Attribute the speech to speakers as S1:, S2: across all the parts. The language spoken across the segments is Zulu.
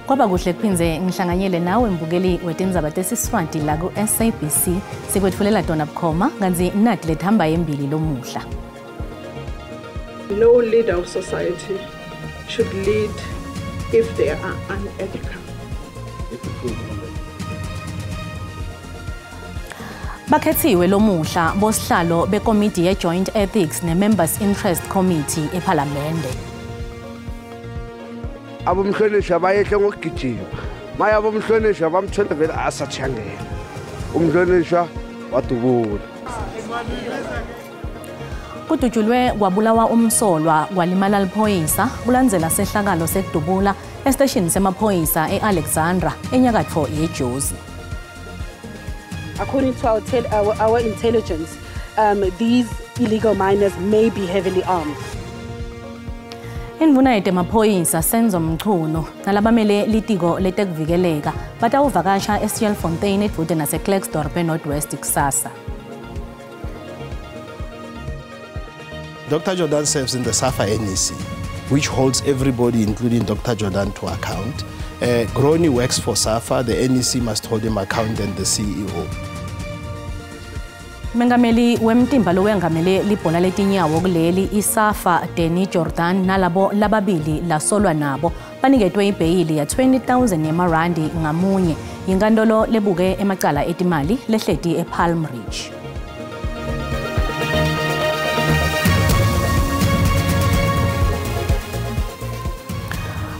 S1: Kwaba kuhle kuphinze ngihlanganyele nawe mbukeli wetindzaba tesiswati la ku SABC sikwetfulela tona bukhoma kanzi nati lethamba yembili lomuhla.
S2: No leader of society should lead if they are unethical.
S1: Bakhethiwe lomuhla bosihlalo bekomiti ye Joint Ethics ne Members Interest Committee eParliamente.
S3: Abomhlonishwa bayehle ngokugijima maya abomhlonishwa bamthola vele asathangela umhlonishwa wadubula
S1: Kudutshulwe kwabulawa umsolwa kwalimala liphoyisa kulandzela sehlakalo sekudubula estation semaphoyisa eAlexandra enyakatfo yeJozi.
S4: According to our intelligence, these illegal miners may be heavily armed.
S1: Indvuna yetemaphoyisa Senzo Mchunu nalabamele litiko letekuvikeleka batawuvakasha eSjælfontein edvute naseKlerksdorp eNorthwest kusasa.
S5: Dr. Jordan serves in the SAFA NEC, which holds everybody, including Dr. Jordan, to account. Groni works for SAFA, the NEC must hold him account, and the CEO.
S1: Mengameli wemtimba lowengamele libhola letinyawo kuleli iSAFA Danny Jordan nalabo lababili lasolwa nabo baniketwe ibheyili ya 20,000 yemarandi ngamunye yinkantolo lebuke emacala etimali lehleti ePalm Ridge.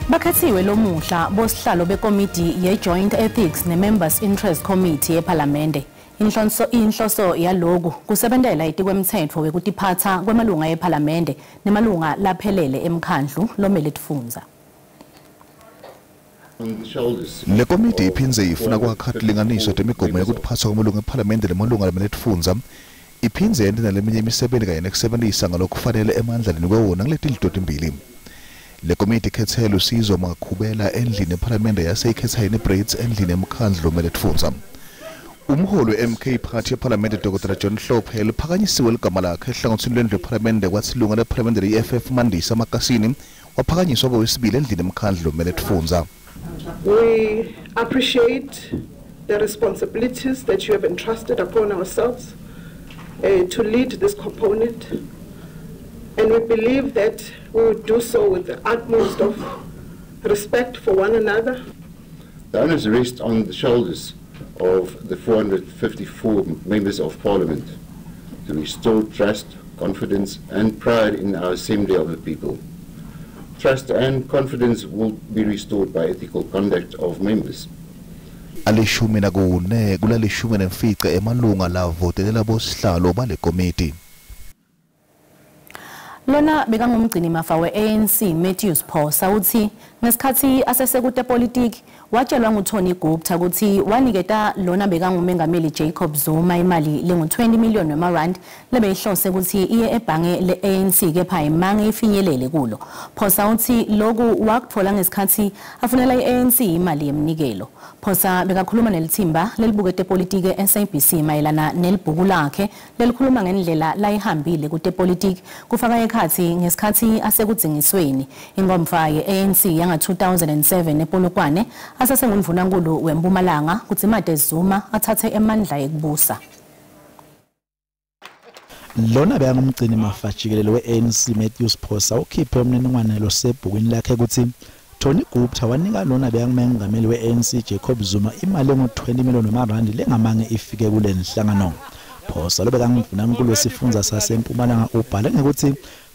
S1: Bakhethiwe lomuhla bosihlalo bekomiti ye Joint Ethics ne Members Interest Committee eParliamente. Inhloso yaloku kusebentela itikwemthetho wekutiphatsa kwemalunga eParliamente nemalunga laphelele emkhandlu lomele tifundza.
S6: Le komiti iphindze ifuna kwakha tilinganiso temigomo yekutiphatsa kwemalunga eParliamente nemalunga lamele tifundza. Iphindze yente naleminye imisebenti kanye nekusebentisa ngalokufanele emandlaleni kwewona nguletilito timbili. Le komiti ikhetsela usizo mangakubela endlini eParliamente yase ikhetsa braids endlini emkhandlu lomele tifundza. Umholi we-MK Party eParliamente Dr. John Hlophe liphakanyisiwe ligama lakhe ehlangothini lwendlu eParliamente kwathi ilunga leParliamente le-EFF Mandisa Makasini waphakanyiswa kowesibili endlini emkhandlu lomele tifundza.
S2: We appreciate the responsibilities that you have entrusted upon ourselves to lead this component, and we believe that we will do so with the utmost of respect for one another.
S7: The onus rests on the shoulders of the 454 members of Parliament to restore trust, confidence and pride in our assembly of the people. Trust and confidence will be restored by ethical conduct of members.
S6: Alishumi nakune kulalishumi nemfica emalunga lavotelela bosihlalo bale komiti.
S1: Lona bekangumgcini mafa we-ANC Matthews Phosa uthi ngesikhathi asesekute politiki watshelwa nguTony Gupta ukuthi waniketa lona bekangumengameli Jacob Zuma imali lengu-20 million wemarand lebeyihlose ukuthi iye ebhange le-ANC kepha imange ifinyelele kulo. Phosa uthi loku wakutfola ngesikhathi afunela i-ANC imali yemnikelo. Phosa bekakhuluma nelithimba lelibukete politiki e-SABC mayelana nelibhuku lakhe lelikhuluma ngendlela layihambile kute politiki kufaka ekhathi ngesikhathi asekudzingisweni ingomfa ye-ANC yanga 2007 ePolokwane asasengumvunankulu weMpumalanga kuthi Made Zuma athathe emandla ekubusa.
S8: Lona bekangumgcini mafa jikelele we-ANC Matthews Phosa ukhiphe umniningwane losebhukwini lakhe ukuthi Tony Gupta wanika lona bekangumengameli we-ANC Jacob Zuma imali engu-20 million wemarandi lengamange ifike kule nhlangano. Phosa lo bekangumvunankulu wesifundza saseMpumalanga ubhale ngekuthi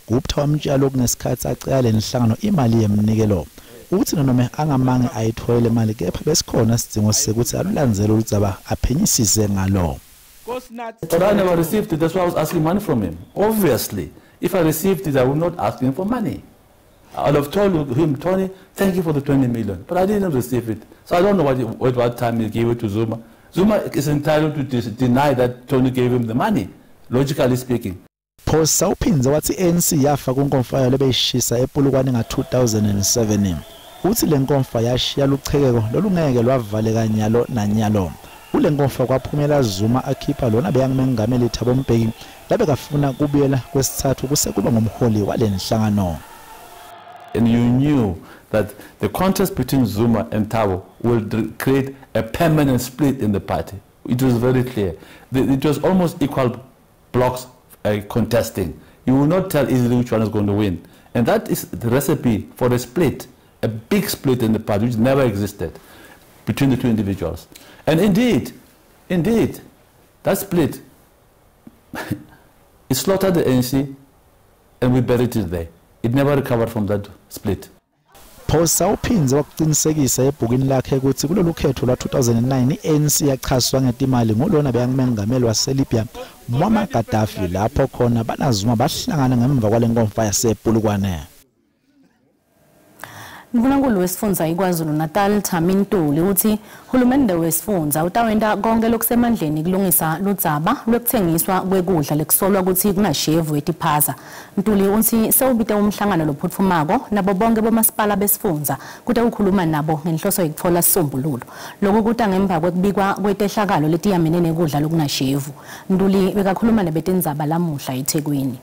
S8: Gupta wamtshela kunesikhathi acela le nhlangano imali yemnikelo. Uthi noma angamange ayithola imali kepha besikhona isidingo sekuthi alulandzele uludzaba aphenyisise ngalo.
S9: But I never received it, that's why I was asking money from him. Obviously, if I received it, I would not ask him for money. I would have told him, Tony, thank you for the 20 million, but I didn't receive it. So I don't know what time he gave it to Zuma. Zuma is entitled to deny that Tony gave him the money, logically speaking.
S8: Phosa uphindze wathi ANC yafa kunkomfa yayo lebeyishisa ePolokwane nga-2007. Uthi le nkomfa yashiya luchekeko lolungeke lwavaleka nyalo nanyalo. Kule nkomfa kwaphumela Zuma akhipha lona beyangumengameli Thabo Mbeki labekafuna kubuyela kwesithathu kuse kuba ngumholi wale nhlangano.
S9: And you knew that the contest between Zuma and Thabo will create a permanent split in the party. It was very clear. It was almost equal blocks contesting. You will not tell easily which one is going to win. And that is the recipe for a split, a big split in the party, which never existed between the two individuals. And indeed, that split, it slaughtered the ANC, and we buried it there. It never recovered from that split.
S8: Phosa uphinze wakuqinisekisa ebhukini lakhe ukuthi kulolu khetho lwa 2009 iANC yachaswa ngetimali ngolona beyangumengameli waseLibya Muammar Gaddafi lapho khona banazuma bahlangana ngemva kwalenkomfa yasepulukwane.
S1: Mvunankulu wesifundza iKwaZulu Natal Thami Ntuli uthi hulumende wesifundza utawenta konke lokusemandleni kulungisa ludzaba lwekuthengiswa kwekudla lekusolwa ukuthi kungashevu etiphaza. Ntuli uthi sewubite umhlangano lophuthumako nabo bonke bomasipala besifundza kuthi ukukhuluma nabo ngenhloso yokuthola isisombululo. Lokhu kuta ngemva kwekubikwa kwetehlakalo letiyamene nekudla lokungashevu. Ntuli bekakhuluma nebetendzaba lamuhla eThekwini.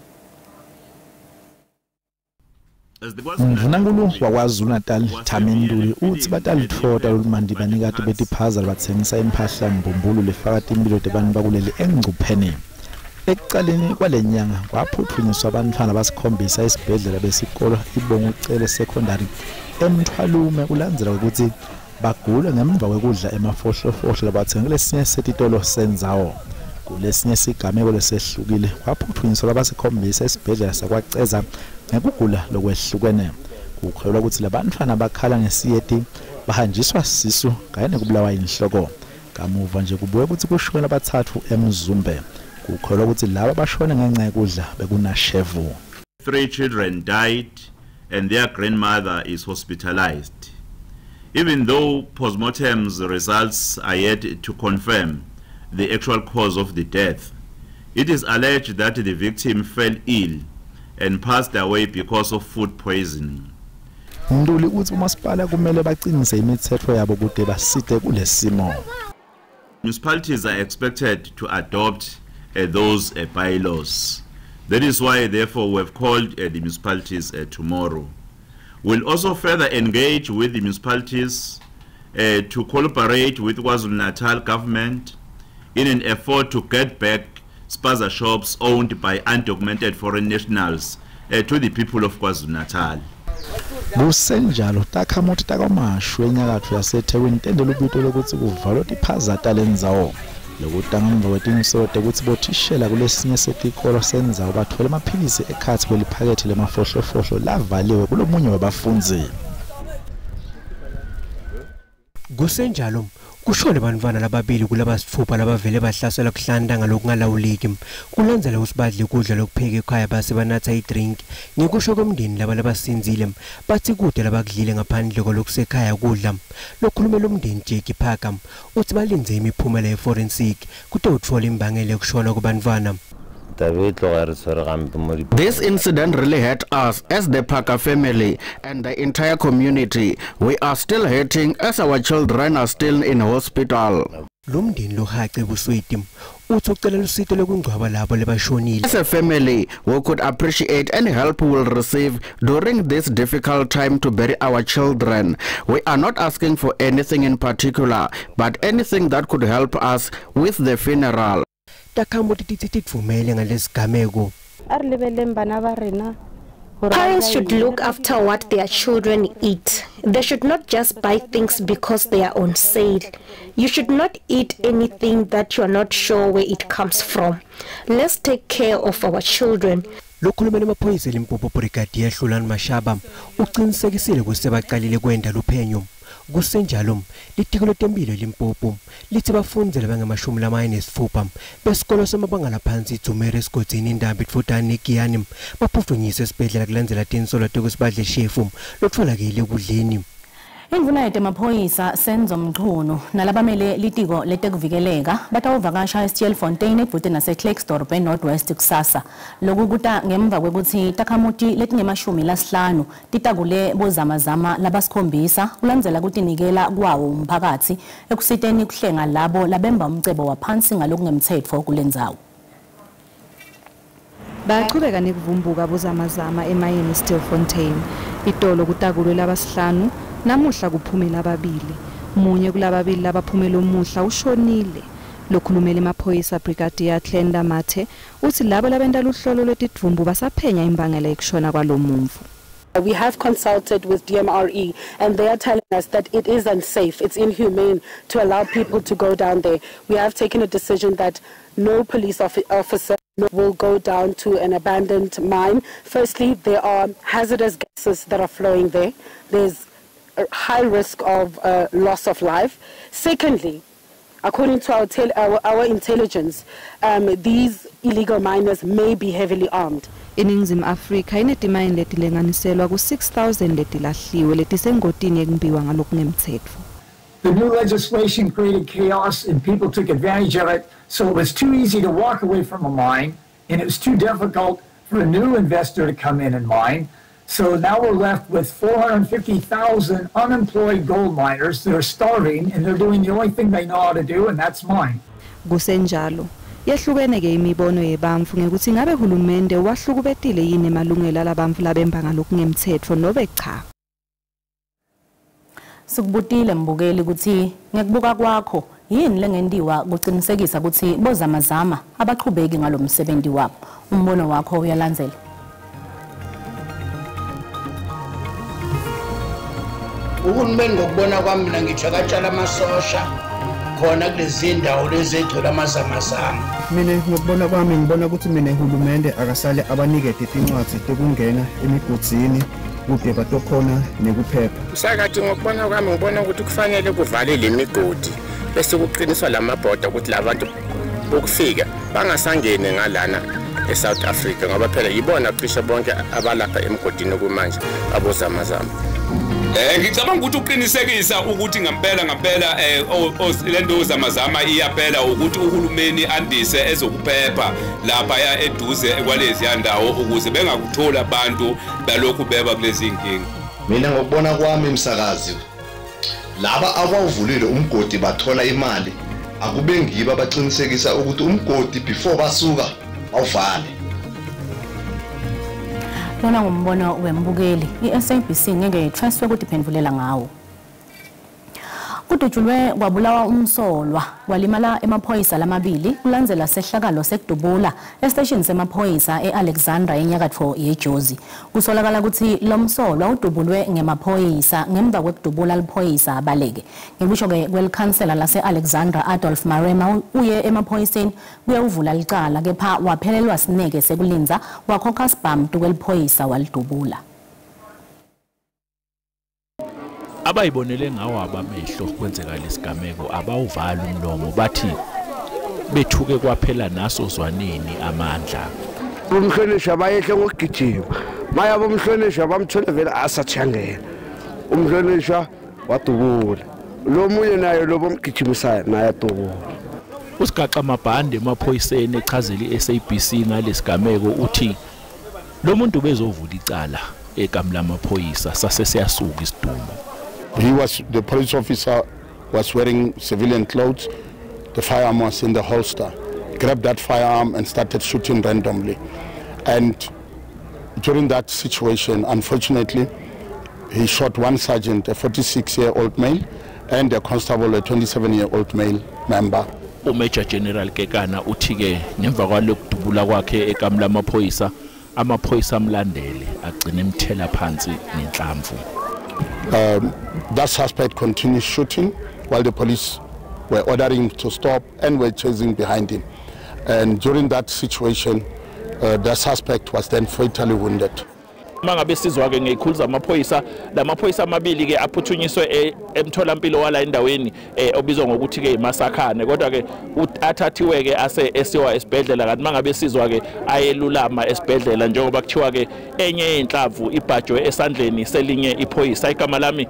S8: Mvunankulu waKwaZulu Natal Thami Ntuli uthi batalitfota lolumandi banikati betiphaza labatsengisa impahla mbumbulu lefaka timpilo tebantu bakuleli engcupheni. Ekucaleni kwalenyanga kwaphuthunyiswa abantwana basikhombisa esibhedlela besikolo iBonga Ucele Secondary eMthwalume kulandzela ukuthi bagule ngemva kwekudla emafohlofohlo labathengele esinye setitolo senzawo. Kulesinye sigameko lesehlukile kwaphuthunyiswa abasikhombisa esibhedlela sakwaCeza ngekugula lokwehlukene. Kukholwa ukuthi labantwana bakhala ngesiyeti bahanjiswa sisu kanye nekubulawa inhloko. Kamuva nje kubuye ukuthi kushona abathathu eMzumbe. Kukholwa ukuthi laba bashona ngenxa yekudla bekunashevu.
S10: 3 children died and their grandmother is hospitalized. Even though postmortem's results are yet to confirm the actual cause of the death, it is alleged that the victim fell ill and passed away because of food poisoning.
S8: Ntuli uthi umasipala kumele bacinise imithetho yabo kude baside kulesimo.
S10: Municipalities are expected to adopt those bylaws. That is why, therefore, we have called the municipalities tomorrow. We'll also further engage with the municipalities to cooperate with KwaZulu-Natal government in an effort to get back spaza shops owned by undocumented foreign nationals to the people of KwaZulu-Natal.
S8: Kusenjalo takhamuti takwamashwe enyakatho yaseThekwini tendela ubito lokuthi kuvalwa tiphaza talendzawo. Lokutanga wetinso ukuthi bothishela kulesinye setikolo senzawo bathole amaphilisi ekhathi kweliphakethe lemafohlofohlo lavaliwe kulomunye wabafunzi.
S11: Kusenjalo kushone bantwana lababili kulabasithupha labavele bahlasela kuhlanda ngalokungalawuleki kulandzela usibadle kudla lokupheka ekhaya base banatha idrink ngekusho komndeni laba labasinzile bathi kude labakudlile ngaphandle kolokusekhaya kudla lokhulumela umndeni Jackie Parker uthi balinze imiphumela yeforensic kude uthola imbangela yokushona kubantwana.
S12: This incident really hurt us as the Parker family and the entire community. We are still hurting as our children are still in hospital.
S11: Lumndeni lohace busweti uthi ucela lusito lokungcwaba labo lebashonile.
S12: As a family, we could appreciate any help we will receive during this difficult time to bury our children. We are not asking for anything in particular, but anything that could help us with the funeral.
S13: Parents should look after what their children eat. They should not just buy things because they are on sale. You should not eat anything that you are not sure where it comes from. Let's take care of our children.
S11: Lokhulumela amaphoyisa eLimpopo Brigadier Hlulani Mashaba uqinisekisile kusebaqalile kwenda luphenyo. Kusenjalo litiko lotempilo eLimpopo lithi bafundzele bangama-46 besikolo samabanga laphansi iDzumeri esigodini indaba itfutani eGiyani baphuthunyiswa esibhedlela kulandzela tinsolo tekusibadle shefu lotfolakele ekudleni.
S1: Indvuna yemaphoyisa Senzo Mchunu nalabamele litiko letekuvikeleka batawuvakasha eStjelfontein edvute naseKlerksdorp eNorthwest kusasa. Lokhu kuta ngemva kwekuthi takhamuti letingemashumi titakule bozamazama labasikhombisa kulandzela kutinikela kwawo umphakathi ekusiteni kuhlenga labo labemba umcebo waphansi ngalokungemtsetfo kulendzawo.
S14: Baqhubeka nekuvumbuka bozamazama emayini eStjelfontein. Itolo kutakulwe labasihlanu namuhla kuphumela ababili. Munye kulababili labaphumela omuhla ushonile. Lokhulumela emaphoyisa Brigadier Clenda Mathe uthi labo labenta luhlolo lwetidvumbu basaphenya imbangela ekushona kwalomumvu.
S4: We have consulted with DMRE and they are telling us that it is unsafe, it's inhumane to allow people to go down there. We have taken a decision that no police officer will go down to an abandoned mine. Firstly, there are hazardous gases that are flowing there. There's a high risk of loss of life. Secondly, according to our intelligence, these illegal miners may be heavily armed.
S14: Iningizimu Afrika inetimayini letilenganiselwa ku 6,000 letilahliwe letisengotini yekumbiwa ngalokungemtsetfo.
S15: The new legislation created chaos and people took advantage of it, so it was too easy to walk away from a mine and it was too difficult for a new investor to come in and mine. So now we're left with 450,000 unemployed gold miners that are starving and they're doing the only thing they know how to do, and that's mine.
S14: Kusenjalo yehlukene ke imibono yebantfu ngekuthi ngabe hulumende wahlukubetile yini emalungelo alabantfu labemba ngalokungemtsetfo nobe cha.
S1: Sikubutile mbukeli ukuthi ngekubuka kwakho yini lengendiwa kuqinisekisa ukuthi bozamazama abaqhubeki ngalomsebenzi wabo. Umbono wakho uyalandzela.
S16: Uhulumeni ngokubona kwami mina ngithi akatshala amasosha khona kulezi ndawo lezi egcwele amazamazama.
S17: Mina ngokubona kwami ngibona ukuthi mina uhulumende akasale abanikete incwadi tokungena emigodini kude batokhona nekuphepha.
S18: Sakathi ngokubona kwami ngibona ukuthi kufanele kuvale lemigodi bese kuqiniswa lamabhoda ukuthi labantu ukufika bangasangene ngalana eSouth Africa ngoba phela yibona cishe bonke abalapha emgodini kumanje abozamazama.
S19: Ngicabanga ukuthi uqinisekisa ukuthi ngempela lento ozamazama iyaphela ukuthi uhulumeni andise ezokuphepha lapha ya eduze kwalezi yandawo ukuze bengakuthola abantu balokhu beba kulezi inkinga.
S20: Mina ngokubona kwami umsakazi laba abawuvulile umgodi bathola imali akube ngiba baqinisekisa ukuthi umgodi before basuka awuvale.
S1: Lona ngumbono wembukeli iSABC ngeke transfer ukuthi phendvulela ngawo. Kudutshulwe kwabulawa umsolwa walimala emaphoyisa lamabili kulandzela sehlakalo sekudubula estation semaphoyisa eAlexandra enyakatfo yeJozi. Kusolakala ukuthi lomsolwa udubulwe ngemaphoyisa ngemva kwekudubula liphoyisa abaleke. Ngebisho ke kwelikansela lase-Alexandra Adolf Marema uye emaphoyiseni kuyawuvula licala kepha waphelelwa sineke sekulinza wakhokha spam tukweliphoyisa walidubula.
S21: Abayibonele ngawo abamehlo kwenzeka lesigameko abawuvala umlomo bathi bethuke kwaphela naso zwaneni amandla.
S3: Umhlonishwa bayehle ngokugijima maya bomhlonishwa bamthole vele asathangena umhlonishwa wadubula lo munye naye lo bomgijimisayo naye adubula.
S21: Usigaxa mabhande emaphoyiseni echazela iSABC ngalesigameko uthi lo muntu bezovula icala egamla amaphoyisa sase siyasuka isidumo.
S22: The police officer was wearing civilian clothes. The firearm was in the holster. Grabbed that firearm and started shooting randomly. And during that situation, unfortunately, he shot one sergeant, a 46-year-old male, and a constable, a 27-year-old male member.
S21: Major General Kekana uthike ngemva kwalokudubula kwakhe ekamla amaphoyisa amlandele agcina emthela phansi nenhlamvu.
S22: That suspect continued shooting while the police were ordering to stop and were chasing behind him. And during that situation, the suspect was then fatally wounded.
S21: Mangabe sizwa ke ngekhuluza amaphoyisa lamaphoyisa amabili ke aphuthunyiswe emtholampilo wala endaweni obizwa ngokuthi ke imasakhane kodwa ke athathiwe ke esiwa esibhedlela kanti mangabe sizwa ke ayelulama esibhedlela njengoba kuthiwa ke enye inhlavu ibhajwe esandleni selinye iphoyisa. Igama lami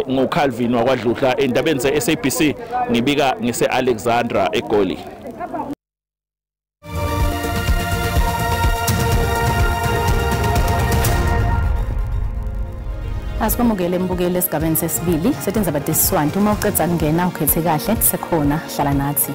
S21: nguCalvin wakwadludla endabeni zeSABC ngibika ngise-Alexandra eGoli.
S1: Asikwamukele mbukeli esigabeni sesibili setenza badesiswanti uma uqedza kungena ukhethe kahle sekhona hlala nathi.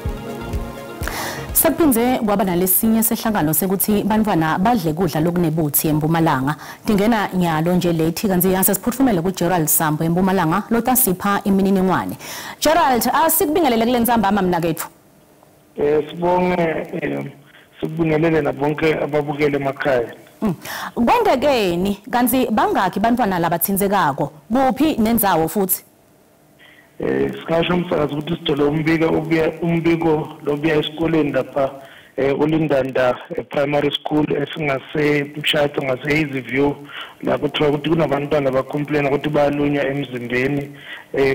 S1: Sapinze kwaba nalesinye sehlangano sekuthi bantwana badle kudla lokunebuthi eMpumalanga. Dingena nyalo nje lethi kanzi yasesiphutfumele kuGerald Sambo eMpumalanga lotasipha imininingwane. Gerald, asikubingelele kule ntsambama mnakethu.
S2: Sibingelele nabonke ababukele emakhaya.
S1: Kwendekeni kanzi bangaki bantwana labathinzekako? Kuphi nendzawo futhi?
S2: Sikasho umsakazi ukuthi sithole umbiko lobuya esikoleni lapha uLindanda primary school esingase Mshatha ngase Easyview la kuthiwa ukuthi kunabantwana abacomplain ukuthi bayalunywa emzimbeni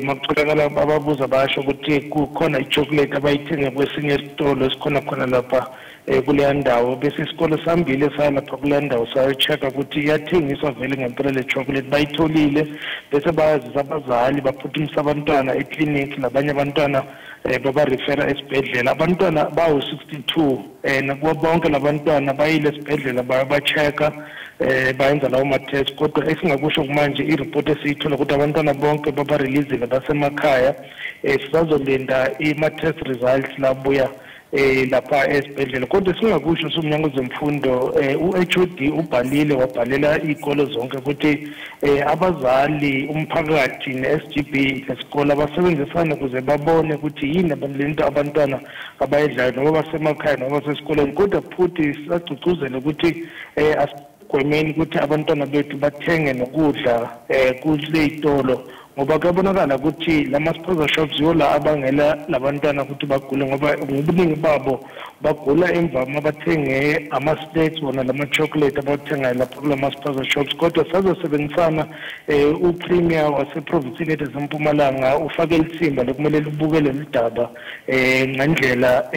S2: makutholakala ababuza basho ukuthi kukhona ichocolate abayithenge kwesinye isitolo esikhona khona lapha kule ndawo bese isikolo sambile salapha kule ndawo sayo-check ukuthi iyathengiswa vele ngempela le chocolate bayitholile bese bayazisa abazali baphuthumisa abantwana eclinic labanye abantwana babarefera esibhedlela abantwana bawu-62 nakubo bonke labantwana bayile esibhedlela bayabachecka bayenza lawo ma-test kodwa esingakusho manje ireport esiyithola ukuthi abantwana bonke babarelizile basemakhaya sisazolinda ima-test results labuya lapha esibhedlela kodwa singakusho somnyango zemfundo uHOD ubhalile wabhalela izikolo zonke ukuthi abazali umphakathi neSGB lesikole abasebenzisana ukuze babone ukuthi yini lento abantwana abayidlayo noma basemakhaya noma basesikoleni kodwa futhi sacugcuzela ukuthi asigwemeni ukuthi abantwana bethu bathenge nokudla kule itolo ngoba kuyabonakala ukuthi lama-sponsor shops yola abangela labantwana ukuthi bagule ngoba ngobuningi babo bagula emva mabathenge ama-snacks wona lama-chocolate abawathengayo lapho kulama-sponsor shops kodwa sazosebenzisana upremier waseprovinsini yethu esempumalanga ufake ithimba lokumele libukele lidaba ngendlela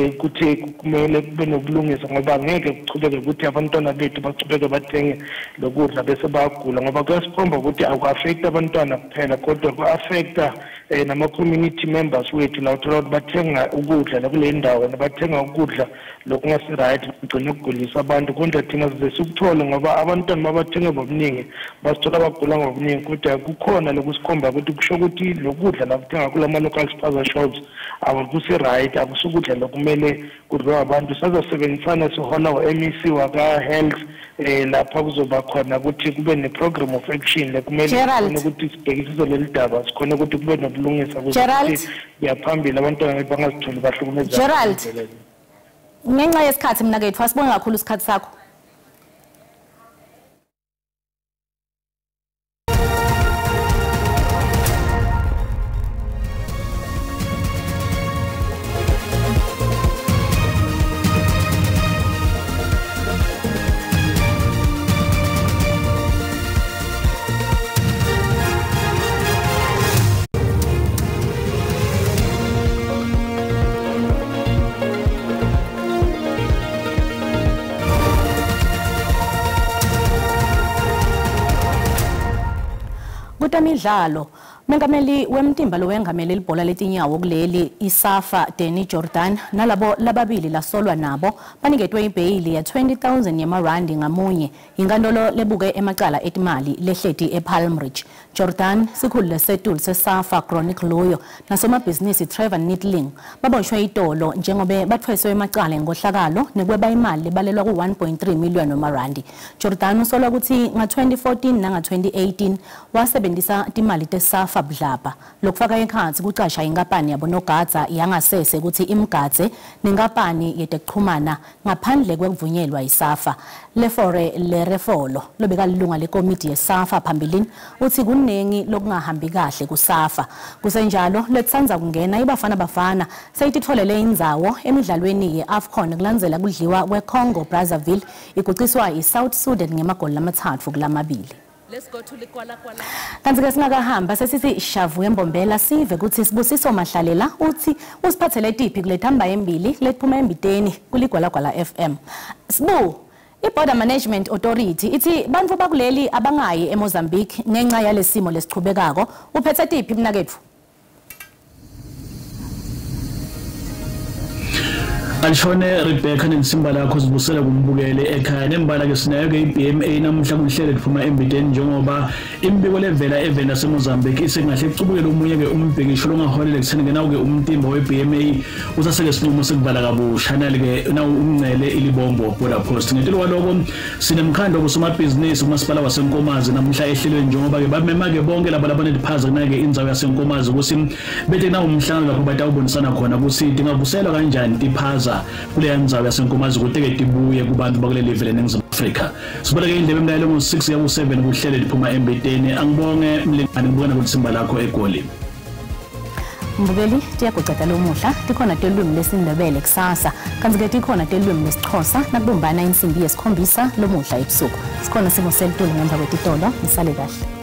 S2: ukuthi kumele kube nobulungisa ngoba ngeke kuchubeke ukuthi abantwana bethu bachubeke bathenge lokudla bese bayagula ngoba kuyasikhomba ukuthi aku-affect abantwana kuphela kodwa ku-affecta nama-community members wethu la uthola ukuthi bathenga ukudla lakule ndawo nabathenga ukudla lokungasi-right kugcine ukugulisa abantu kodwa thina size sikuthole ngoba abantwana mabathenge ngobuningi basithola bagula ngobuningi kodwa kukhona lokusikhomba ukuthi kusho ukuthi lokudla lakuthenga kulama-local sponsor shops akusi-right akusukudla lokumele kudliwe abantu sazosebenzisana sihola u-MEC waka-health lapha kuzoba khona ukuthi kube ne-program of action lekumele ukuthi sibhekisiso leli daba sikhona ukuthi kube nobulungisa ukuthi kuyaphambili abantwana bangazitholi bahlukumezeka.
S1: Gerald, ngenxa yesikhathi mnakethu asibonge kakhulu isikhathi sakho. Kutamidlalo Mengameli wemtimba lowengameli libhola letinyawo kuleli iSAFA Danny Jordan nalabo lababili lasolwa nabo baniketwe ibhayili ya 20,000 yamarandi ngamunye inkantolo lebuke emacala etimali lehleti ePalm Ridge. Jordan sikhulu setulu seSAFA Chronic Loyo nasomabhizinisi Trevor Needling baboshwe itolo njengobe bathweswe emacala ngohlakalo nekweba imali lebalelwa ku1.3 million yamarandi. Jordan usolwa ukuthi nga2014 nanga2018 wasebenzisa timali teSAFA Blapa lokufaka ekhansi kucasha inkampani yabo noGadza yangasese ukuthi imgadze nenkampani yetekuxhumana ngaphandle kwekuvunyelwa iSAFA lefore lerefolo lobekalilunga lekomiti yeSAFA phambilini uthi kunengi lokungahambi kahle kuSAFA kusenjalo letsanza kungena ibafana bafana seyititfolele indzawo emidlalweni yeAfcon kulandzela kudliwa kweCongo Brazzaville iguciswa iSouth Sudan ngemagoli lamathathu kulamabili.
S5: Let's go to Likwalakwala.
S1: Kanti ke singakahamba sesithi shavu embombela sive ukuthi Sibusiso Mahlalela uthi usiphathele tiphi kulethamba embili lethuma embiteni kuligwalagwala FM. Sibu iBorder Management Authority ithi bantu bakuleli abangayi eMozambique ngenxa yalesimo lesichubekako uphethe tiphi mnakethu.
S6: Alishone Rebecca nesimbala yakho sibusela kumbukele ekhaya nembala ke sinayo ke iBMA namhla kuhlele liphuma embideni njengoba imbiko levela evela seMozambique isengahle icubukele umunye ke umbhekisho longaholele kutheni ke nawo ke umtimba weBMA usaseke sinqumo sekubala kabusha nali ke nawo umncele ilibombo border post ngentilo kwaloko sinemkhando obusomabhizinisi kumasipala waseNkomazi namhla ehlelweni njengoba ke bamema ke bonke labo labaneliphaza kunake indzawo yaseNkomazi ukuthi bethe nawo umhlangano lapho batawubonisana khona ukuthi dingavuselwa kanjani tiphaza kule ndzawo yaseNkomazi ukuthi ke tibuye kubantu bakule level eNingizimu Afrika sibaleke indlebe emlayelo ngo6 yaku 7 kuhlele liphuma embedeni angibonge mlingani ngibona ukuthi simba lakho eGoli
S1: Mbukeli tiyakuceda lomuhla tikhona telwimi lesindebele kusasa kanti ke tikhona telwimi lesixhosa nakubumbana insimbi yesikhombisa lomuhla ebusuku sikhona simo selitulu ngemva kwetitolo nisale kahle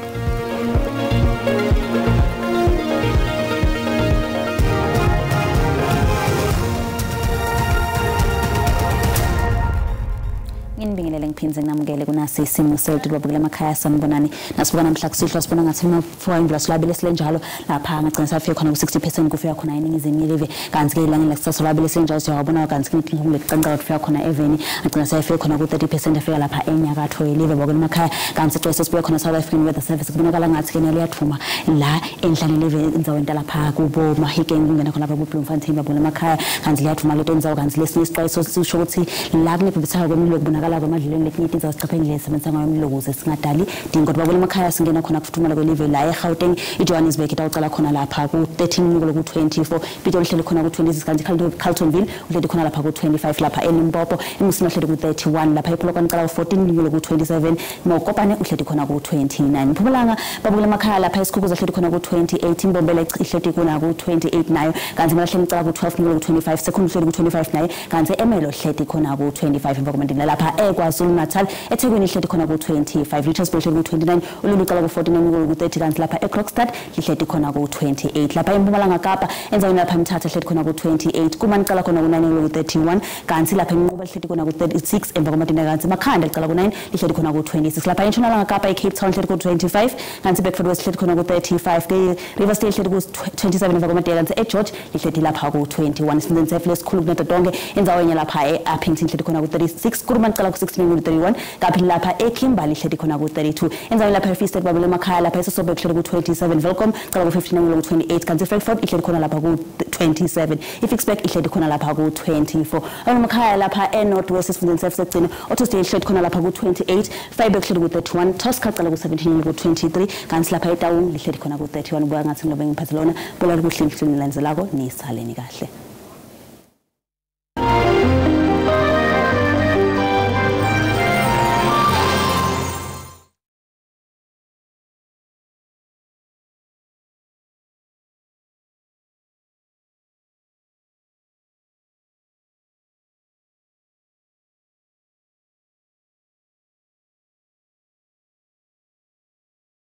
S1: Nginibingelele ngiphinze nginamukele kunasi isimo selitulu babukela emakhaya sanibonani nasibona namhla kusihlwa sibona ngathi ima-4 imvula labele silenjalo lapha ngagcina safika khona ku60% kufika khona eningizimu yelive kanti ke ilanga lakusasa labele silenjalo siyabona kanti ke ngikule kuqanqa kufika khona eveni ngagcina safika khona ku30% afika lapha enyakatho yelive babukela emakhaya kanti ke sesibuya khona South African Weather Service kubonakala ngathi ke neliyathuma la enhlane live indzawo entalapha kubo Mahikeng kungena khona lapha kuBloemfontein babukela emakhaya kanti liyathuma leto indzawo kanti lesinye isixwayiso sisho ukuthi la kunebhebhetheka kwemililo kubonakala kwamadlelweni lekunye indzawo siqaphengile esebenzisa ngayo umlilo ukuze singadali dingo babukela emakhaya singena khona kufuthumela kwelive la eGauteng iJohannesburg itawucala khona lapha ku13 ngolo ku24 Piet lihlele khona ku26 kanti Carltonville uhlele khona lapha ku25 lapha eLimpopo eMusina uhlele ku31 lapha ePolokwane qala ku14 ngolo ku27 noKopane uhlele khona ku29 Mpumalanga babukela emakhaya lapha eSikhukuza uhlele khona ku28 Imbombela ihlele khona ku28 nayo kanti malahlele qala ku12 ngolo ku25 Second uhlele ku25 naye kanti eMelo uhlele khona ku25 embakomandini lapha eKwaZulu Natal eThekwini ihlele khona ku25 Richards Bay uhlele ku29 ululu qala ku49 ngolo ku30 kanti lapha eKroonstad lihlele khona ku28 lapha eMpumalanga Kapa enzaweni lapha eMthatha lihlele khona ku28 kuManicala khona ku9 ngolo ku31 kanti lapha eNqubo lihlele khona ku36 emva kwamadina kanti Makhanda liqala ku9 lihlele khona ku26 lapha eNtshonalanga Kapa eCape Town lihlele ku25 kanti Bedford West lihlele khona ku35 ke River State lihlele ku27 emva kwamadina kanti eGeorge lihlele lapha ku21 Sindeni lesikhulu kunato tonke enzaweni lapha eAppington lihlele khona ku36 kuManicala ku16 ngolo ku31 kaphi lapha eKimberley lihlele khona ku32 enzaweni lapha eFree State babule emakhaya lapha eSosobe lihlele ku27 Welcome qala ku15 ngolo ku28 kanti Frankfurt ihlele khona lapha ku27 iFixback ihlele khona lapha ku24 emakhaya lapha eNorth West Sifundeni sefugcina Otosdale ihlele khona lapha ku28 Freiburg ihlele ku31 Tosca qala ku17 ngolo ku23 kanti lapha eTown lihlele khona ku31 buya ngathi ngoba ngiphathelona bola kuhle lihlele lenzelako nisaleni kahle